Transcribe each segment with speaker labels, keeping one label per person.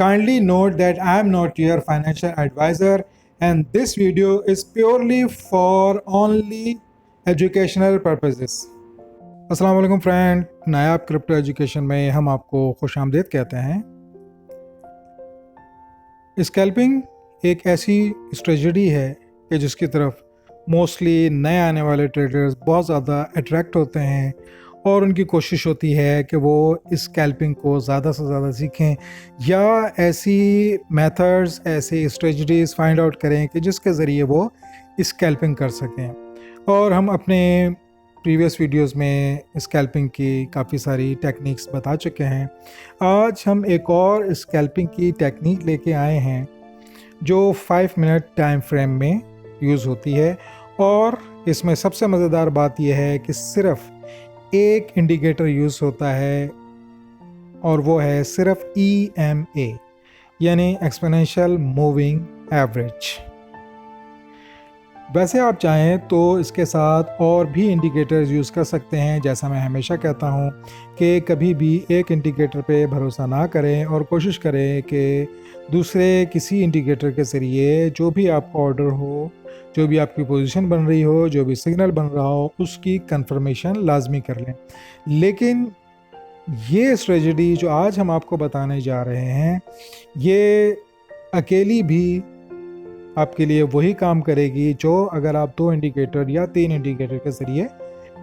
Speaker 1: Kindly note that I am not your financial advisor and this video is purely for only educational purposes. अस्सलाम वालेकुम friend, नायाब crypto education में हम आपको खुशामदीद कहते हैं। स्कैल्पिंग एक ऐसी स्ट्रेटजी है कि जिसकी तरफ मोस्टली नए आने वाले ट्रेडर्स बहुत ज़्यादा अट्रैक्ट होते हैं और उनकी कोशिश होती है कि वो इस स्कैल्पिंग को ज़्यादा से ज़्यादा सीखें या ऐसी मेथड्स, ऐसी स्ट्रेटजीज फाइंड आउट करें कि जिसके ज़रिए वो स्कैल्पिंग कर सकें। और हम अपने प्रीवियस वीडियोस में स्कैल्पिंग की काफ़ी सारी टेक्निक्स बता चुके हैं। आज हम एक और स्कैल्पिंग की टेक्निक लेके आए हैं जो 5 मिनट टाइम फ्रेम में यूज़ होती है और इसमें सबसे मज़ेदार बात यह है कि सिर्फ़ एक इंडिकेटर यूज़ होता है और वो है सिर्फ EMA यानी एक्सपोनेंशियल मूविंग एवरेज। वैसे आप चाहें तो इसके साथ और भी इंडिकेटर्स यूज़ कर सकते हैं। जैसा मैं हमेशा कहता हूं कि कभी भी एक इंडिकेटर पे भरोसा ना करें और कोशिश करें कि दूसरे किसी इंडिकेटर के ज़रिए जो भी आपका ऑर्डर हो, जो भी आपकी पोजीशन बन रही हो, जो भी सिग्नल बन रहा हो, उसकी कंफर्मेशन लाजमी कर लें। लेकिन ये स्ट्रेटजी जो आज हम आपको बताने जा रहे हैं, ये अकेली भी आपके लिए वही काम करेगी जो अगर आप 2 इंडिकेटर या 3 इंडिकेटर के ज़रिए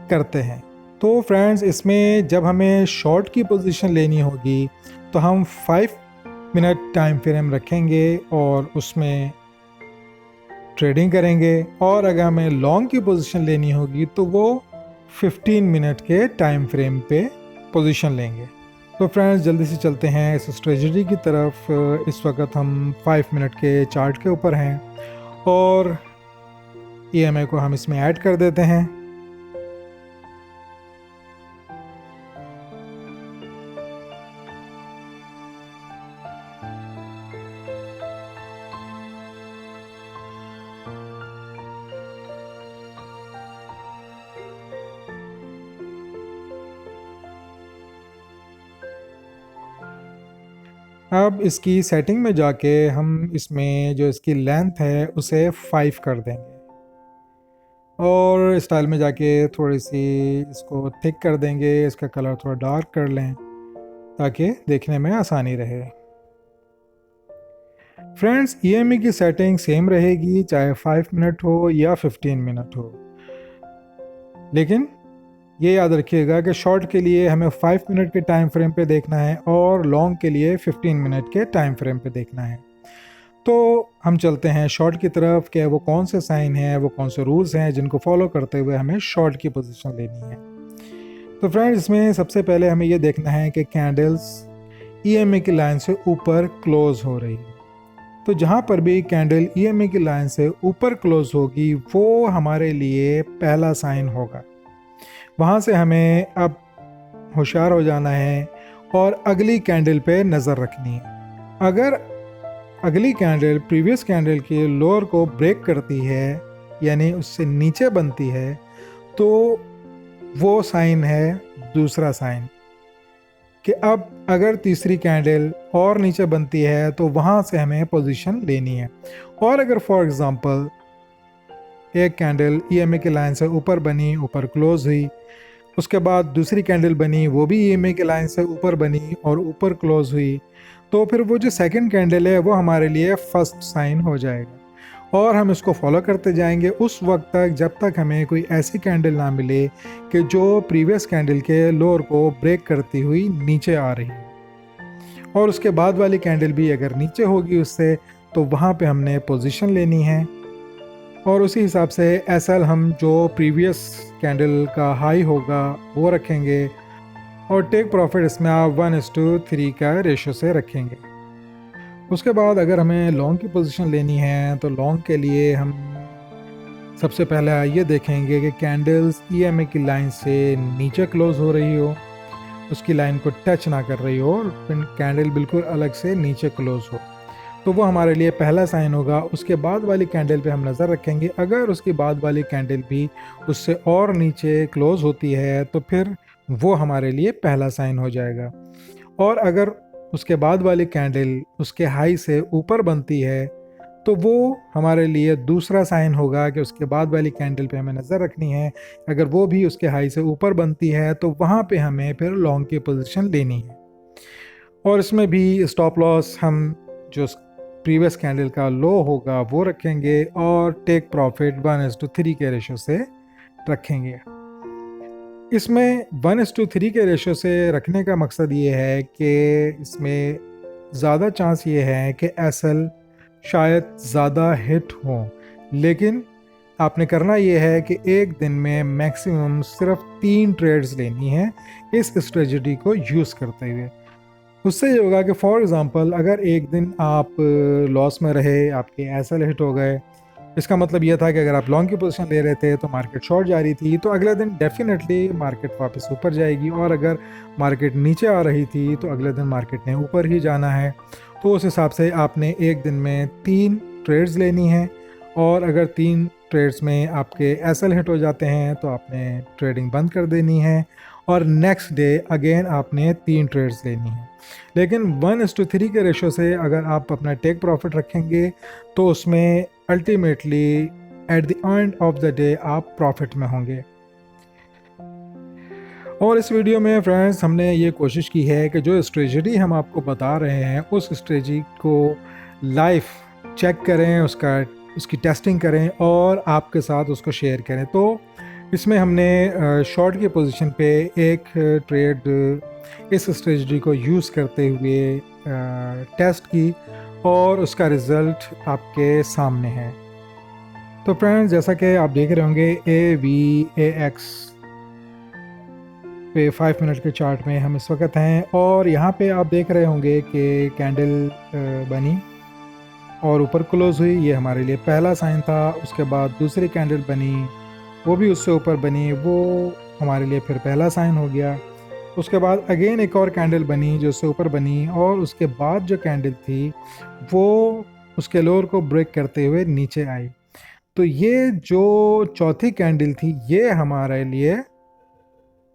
Speaker 1: करते हैं। तो फ्रेंड्स, इसमें जब हमें शॉर्ट की पोजीशन लेनी होगी तो हम 5 मिनट टाइम फ्रेम रखेंगे और उसमें ट्रेडिंग करेंगे, और अगर हमें लॉन्ग की पोजीशन लेनी होगी तो वो 15 मिनट के टाइम फ्रेम पे पोजीशन लेंगे। तो फ्रेंड्स, जल्दी से चलते हैं इस स्ट्रेटजी की तरफ। इस वक्त हम 5 मिनट के चार्ट के ऊपर हैं और EMA को हम इसमें ऐड कर देते हैं। अब इसकी सेटिंग में जाके हम इसमें जो इसकी लेंथ है उसे 5 कर देंगे और स्टाइल में जाके थोड़ी सी इसको थिक कर देंगे। इसका कलर थोड़ा डार्क कर लें ताकि देखने में आसानी रहे। फ्रेंड्स, EMA की सेटिंग सेम रहेगी चाहे 5 मिनट हो या 15 मिनट हो, लेकिन ये याद रखिएगा कि शॉर्ट के लिए हमें 5 मिनट के टाइम फ्रेम पे देखना है और लॉन्ग के लिए 15 मिनट के टाइम फ्रेम पे देखना है। तो हम चलते हैं शॉर्ट की तरफ कि वो कौन से साइन हैं, वो कौन से रूल्स हैं जिनको फॉलो करते हुए हमें शॉर्ट की पोजीशन लेनी है। तो फ्रेंड्स, इसमें सबसे पहले हमें ये देखना है कि कैंडल्स EMA की लाइन से ऊपर क्लोज हो रही है। तो जहाँ पर भी कैंडल EMA की लाइन से ऊपर क्लोज होगी वो हमारे लिए पहला साइन होगा। वहाँ से हमें अब होशियार हो जाना है और अगली कैंडल पे नज़र रखनी है। अगर अगली कैंडल प्रीवियस कैंडल के लोअर को ब्रेक करती है यानी उससे नीचे बनती है तो वो साइन है दूसरा साइन कि अब अगर तीसरी कैंडल और नीचे बनती है तो वहाँ से हमें पोजीशन लेनी है। और अगर फॉर एग्ज़ाम्पल एक कैंडल EMA की लाइन से ऊपर बनी, ऊपर क्लोज हुई, उसके बाद दूसरी कैंडल बनी, वो भी EMA की लाइन से ऊपर बनी और ऊपर क्लोज हुई, तो फिर वो जो सेकंड कैंडल है वो हमारे लिए फर्स्ट साइन हो जाएगा और हम इसको फॉलो करते जाएंगे उस वक्त तक जब तक हमें कोई ऐसी कैंडल ना मिले कि जो प्रीवियस कैंडल के लोअर को ब्रेक करती हुई नीचे आ रही है। और उसके बाद वाली कैंडल भी अगर नीचे होगी उससे तो वहाँ पे हमने पोजीशन लेनी है और उसी हिसाब से SL हम जो प्रीवियस कैंडल का हाई होगा वो रखेंगे और टेक प्रॉफिट इसमें आप 1:3 का रेशो से रखेंगे। उसके बाद अगर हमें लॉन्ग की पोजीशन लेनी है तो लॉन्ग के लिए हम सबसे पहले ये देखेंगे कि कैंडल्स EMA की लाइन से नीचे क्लोज हो रही हो, उसकी लाइन को टच ना कर रही हो और कैंडल बिल्कुल अलग से नीचे क्लोज हो, तो वो हमारे लिए पहला साइन होगा। उसके बाद वाली कैंडल पे हम नज़र रखेंगे। अगर उसकी बाद वाली कैंडल भी उससे और नीचे क्लोज होती है तो फिर वो हमारे लिए पहला साइन हो जाएगा। और अगर उसके बाद वाली कैंडल उसके हाई से ऊपर बनती है तो वो हमारे लिए दूसरा साइन होगा कि उसके बाद वाली कैंडल पे हमें नज़र रखनी है। अगर वो भी उसके हाई से ऊपर बनती है तो वहाँ पे हमें फिर लॉन्ग की पोजीशन लेनी है। और इसमें भी स्टॉप लॉस हम जो प्रीवियस कैंडल का लो होगा वो रखेंगे और टेक प्रॉफिट 1:3 के रेशो से रखेंगे। इसमें 1:3 के रेशो से रखने का मकसद ये है कि इसमें ज़्यादा चांस ये है कि एसएल शायद ज़्यादा हिट हो, लेकिन आपने करना ये है कि एक दिन में मैक्सिमम सिर्फ 3 ट्रेड्स लेनी है इस स्ट्रेटजी को यूज़ करते हुए। उससे ये होगा कि फॉर एग्ज़ाम्पल अगर एक दिन आप लॉस में रहे, आपके एसएल हिट हो गए, इसका मतलब ये था कि अगर आप लॉन्ग की पोजीशन ले रहे थे तो मार्केट शॉर्ट जा रही थी, तो अगले दिन डेफिनेटली मार्केट वापस ऊपर जाएगी, और अगर मार्केट नीचे आ रही थी तो अगले दिन मार्केट ने ऊपर ही जाना है। तो उस हिसाब से आपने एक दिन में 3 ट्रेड्स लेनी है, और अगर 3 ट्रेड्स में आपके एसएल हिट हो जाते हैं तो आपने ट्रेडिंग बंद कर देनी है, और नेक्स्ट डे अगेन आपने 3 ट्रेड्स लेनी है। लेकिन 1:3 के रेशो से अगर आप अपना टेक प्रॉफिट रखेंगे तो उसमें ultimately at the end of the day आप प्रॉफिट में होंगे। और इस वीडियो में फ्रेंड्स हमने ये कोशिश की है कि जो स्ट्रेटजी हम आपको बता रहे हैं उस स्ट्रेटजी को लाइव चेक करें, उसकी टेस्टिंग करें और आपके साथ उसको शेयर करें। तो इसमें हमने शॉर्ट की पोजीशन पे एक ट्रेड इस स्ट्रेटजी को यूज़ करते हुए टेस्ट की और उसका रिज़ल्ट आपके सामने है। तो फ्रेंड्स जैसा कि आप देख रहे होंगे AVAX पे 5 मिनट के चार्ट में हम इस वक्त हैं, और यहाँ पे आप देख रहे होंगे कि कैंडल बनी और ऊपर क्लोज हुई। ये हमारे लिए पहला साइन था। उसके बाद दूसरी कैंडल बनी, वो भी उससे ऊपर बनी, वो हमारे लिए फिर पहला साइन हो गया। उसके बाद अगेन एक और कैंडल बनी जो उससे ऊपर बनी, और उसके बाद जो कैंडल थी वो उसके लोअर को ब्रेक करते हुए नीचे आई। तो ये जो चौथी कैंडल थी ये हमारे लिए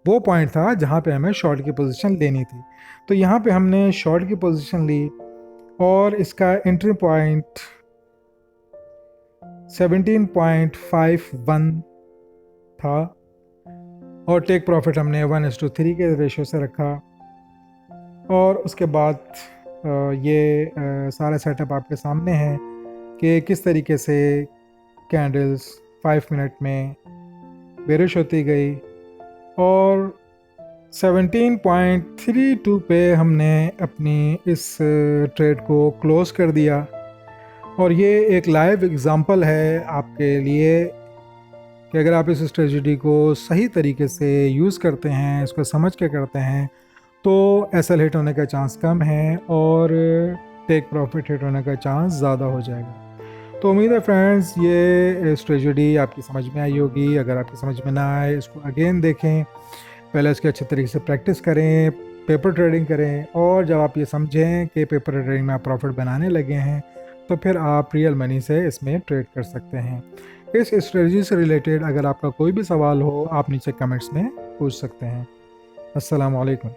Speaker 1: वो पॉइंट था जहाँ पे हमें शॉर्ट की पोजीशन लेनी थी। तो यहाँ पे हमने शॉर्ट की पोजीशन ली और इसका एंट्री पॉइंट 17.51 था, और टेक प्रॉफिट हमने 1:3 के रेशो से रखा। और उसके बाद ये सारा सेटअप आपके सामने है कि किस तरीके से कैंडल्स 5 मिनट में बेरिश होती गई, और 17.32 पे हमने अपनी इस ट्रेड को क्लोज कर दिया। और ये एक लाइव एग्जांपल है आपके लिए कि अगर आप इस स्ट्रेटजी को सही तरीके से यूज़ करते हैं, इसको समझ के करते हैं, तो एसएल हिट होने का चांस कम है और टेक प्रॉफिट हिट होने का चांस ज़्यादा हो जाएगा। तो उम्मीद है फ्रेंड्स ये स्ट्रेटजी आपकी समझ में आई होगी। अगर आपकी समझ में ना आए इसको अगेन देखें, पहले इसके अच्छे तरीके से प्रैक्टिस करें, पेपर ट्रेडिंग करें, और जब आप ये समझें कि पेपर ट्रेडिंग में आप प्रॉफिट बनाने लगे हैं तो फिर आप रियल मनी से इसमें ट्रेड कर सकते हैं। इस स्ट्रेटजी से रिलेटेड अगर आपका कोई भी सवाल हो आप नीचे कमेंट्स में पूछ सकते हैं। अस्सलाम वालेकुम।